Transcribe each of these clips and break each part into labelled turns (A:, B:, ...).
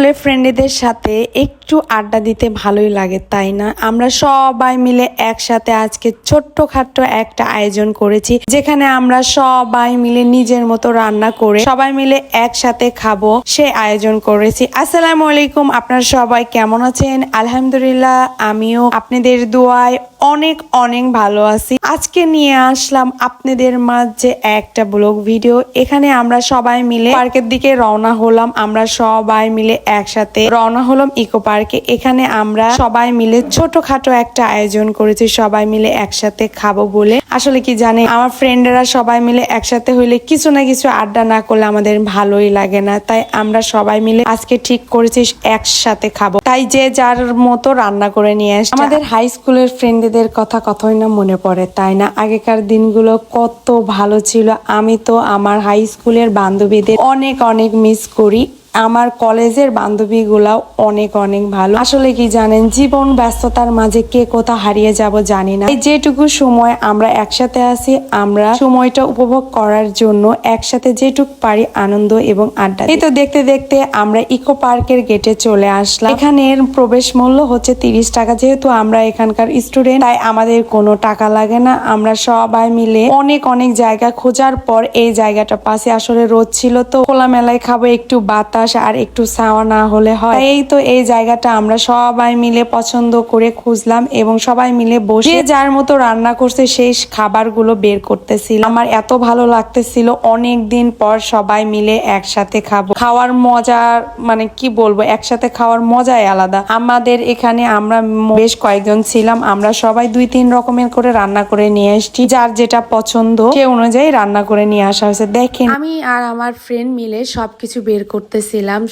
A: স্কুলের ফ্রেন্ডদের সাথে একটু আড্ডা দিতে ভালোই লাগে, তাই না? আমরা সবাই মিলে একসাথে আজকে ছোট্টখাট্ট একটা আয়োজন করেছি, যেখানে আমরা সবাই মিলে নিজের মতো রান্না করে সবাই মিলে একসাথে খাবো, সে আয়োজন করেছি। আসসালামু আলাইকুম, আপনারা সবাই কেমন আছেন? আলহামদুলিল্লাহ, আমিও আপনাদের দোয়ায় অনেক অনেক ভালো আছি। আজকে নিয়ে আসলাম আপনাদের মাঝে একটা ব্লগ ভিডিও। এখানে আমরা সবাই মিলে পার্কের দিকে রওনা হলাম। আমরা সবাই মিলে একসাথে রওনা হলাম ইকো পার্কে। এখানে আমরা সবাই মিলে ছোটখাটো একটা আয়োজন করেছি, সবাই মিলে একসাথে খাবো বলে। আসলে কি জানে, আমার ফ্রেন্ডরা সবাই মিলে একসাথে হইলে কিছু না কিছু আড্ডা না করলে আমাদের ভালোই লাগে না। তাই আমরা সবাই মিলে আজকে ঠিক করেছি একসাথে খাবো। তাই যে যার মতো রান্না করে নিয়ে আসছে। আমাদের হাই স্কুলের ফ্রেন্ডদের কথা কতই না মনে পড়ে, তাই না? আগেকার দিনগুলো কত ভালো ছিল। আমি তো আমার হাই স্কুলের বান্ধবীদের অনেক অনেক মিস করি। আমার কলেজের বান্ধবীগুলাও অনেক অনেক ভালো। আসলে কি জানেন, জীবন ব্যস্ততার মাঝে কে কোথা হারিয়ে যাব জানি না। এই যেটুকু সময় আমরা একসাথে আছি, আমরা সময়টা উপভোগ করার জন্য একসাথে যেটুকু পারি আনন্দ এবং আড্ডা। এই তো দেখতে দেখতে আমরা ইকো পার্কের গেটে চলে আসলাম। এখানের প্রবেশ মূল্য হচ্ছে 30 টাকা। যেহেতু আমরা এখানকার স্টুডেন্ট, তাই আমাদের কোনো টাকা লাগে না। আমরা সবাই মিলে অনেক অনেক জায়গা খোঁজার পর এই জায়গাটা পাশে, আসলে রোদ ছিল তো খোলামেলায় খাবো, একটু বাতাস আর একটু ছাওয়া না হলে হয়। এই তো এই জায়গাটা আমরা সবাই মিলে পছন্দ করে খুঁজলাম এবং সবাই মিলে বসে যার মতো রান্না করছে সেই খাবারগুলো বের করতেছিল। আমার এত ভালো লাগতেছিল, অনেক দিন পর সবাই মিলে একসাথে খাবো। খাওয়ার মজা মানে কি বলবো, একসাথে খাওয়ার মজাই আলাদা। আমাদের এখানে আমরা বেশ কয়েকজন ছিলাম, আমরা সবাই 2-3 রকমের করে রান্না করে নিয়ে এসেছি। যার যেটা পছন্দ সে অনুযায়ী রান্না করে নিয়ে আসা হয়েছে। দেখেন, আমি আর আমার ফ্রেন্ড মিলে সবকিছু বের করতেছি,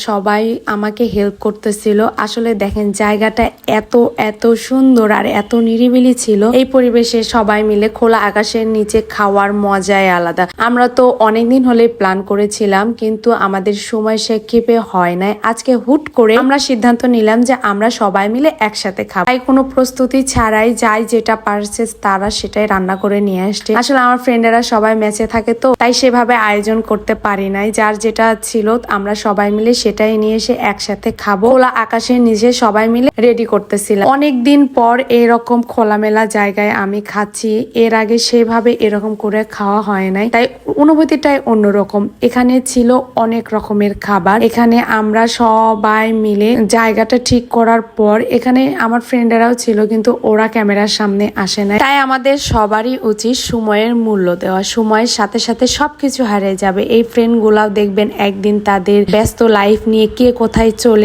A: সবাই আমাকে হেল্প করতেছিল। আসলে দেখেন, জায়গাটা এত এত সুন্দর আর এত নিরিবিলি ছিল। এই পরিবেশে সবাই মিলে খোলা আকাশের নিচে খাওয়ার মজাই আলাদা। আমরা তো অনেকদিন হলে প্ল্যান করেছিলাম, কিন্তু আমাদের সময় সেক্ষেপে হয় নাই। আজকে হুট করে আমরা সিদ্ধান্ত নিলাম যে আমরা সবাই মিলে একসাথে খাবো। তাই কোনো প্রস্তুতি ছাড়াই যাই যেটা পারছে তারা সেটাই রান্না করে নিয়ে আসছে। আসলে আমার ফ্রেন্ডেরা সবাই ম্যাচে থাকে তো, তাই সেভাবে আয়োজন করতে পারি নাই। যার যেটা ছিল আমরা সবাই মিলে সেটাই নিয়ে এসে একসাথে খাবো। খোলা আকাশের নিচে সবাই মিলে রেডি করতেছিলাম। অনেকদিন পর এরকম খোলামেলা জায়গায় আমি খাচ্ছি। এর আগে সেভাবে এরকম করে খাওয়া হয় নাই, তাই অনুভূতিটাই অন্যরকম। এখানে ছিল অনেক রকমের খাবার। এখানে আমরা সবাই মিলে জায়গাটা ঠিক করার পর, এখানে আমার ফ্রেন্ডেরাও ছিল কিন্তু ওরা ক্যামেরার সামনে আসে নাই। তাই আমাদের সবারই উচিত সময়ের মূল্য দেওয়া। সময়ের সাথে সাথে সবকিছু হারিয়ে যাবে। এই ফ্রেন্ড গুলাও দেখবেন একদিন তাদের ব্যস্ত লাইফ নিয়ে কে কোথায় চলে